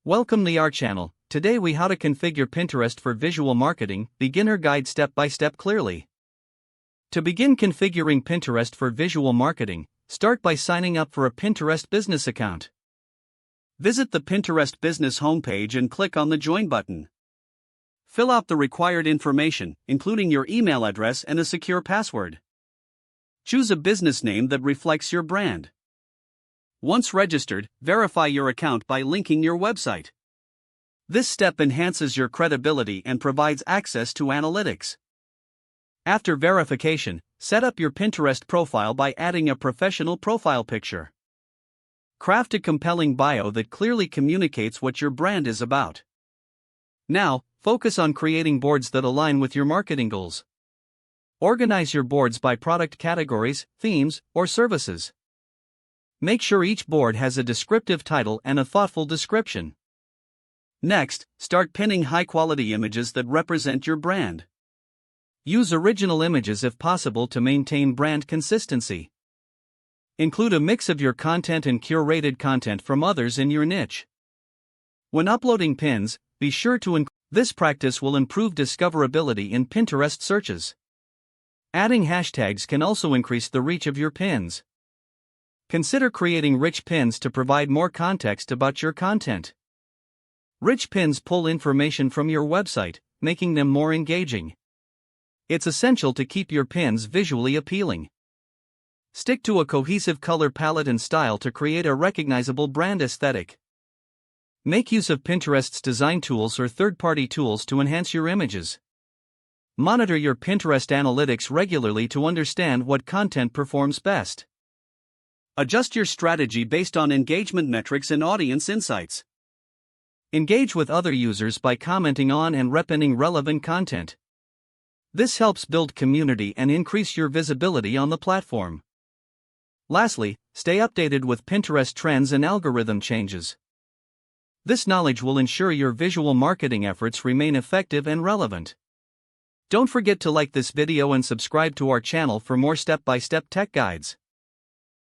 Welcome to our channel. Today we how to configure Pinterest for visual marketing, beginner guide step by step clearly. To begin configuring Pinterest for visual marketing, start by signing up for a Pinterest business account. Visit the Pinterest business homepage and click on the Join button. Fill out the required information, including your email address and a secure password. Choose a business name that reflects your brand. Once registered, verify your account by linking your website. This step enhances your credibility and provides access to analytics. After verification, set up your Pinterest profile by adding a professional profile picture. Craft a compelling bio that clearly communicates what your brand is about. Now, focus on creating boards that align with your marketing goals. Organize your boards by product categories, themes, or services. Make sure each board has a descriptive title and a thoughtful description. Next, start pinning high-quality images that represent your brand. Use original images if possible to maintain brand consistency. Include a mix of your content and curated content from others in your niche. When uploading pins, be sure to include this practice will improve discoverability in Pinterest searches. Adding hashtags can also increase the reach of your pins. Consider creating rich pins to provide more context about your content. Rich pins pull information from your website, making them more engaging. It's essential to keep your pins visually appealing. Stick to a cohesive color palette and style to create a recognizable brand aesthetic. Make use of Pinterest's design tools or third-party tools to enhance your images. Monitor your Pinterest analytics regularly to understand what content performs best. Adjust your strategy based on engagement metrics and audience insights. Engage with other users by commenting on and repinning relevant content. This helps build community and increase your visibility on the platform. Lastly, stay updated with Pinterest trends and algorithm changes. This knowledge will ensure your visual marketing efforts remain effective and relevant. Don't forget to like this video and subscribe to our channel for more step-by-step tech guides.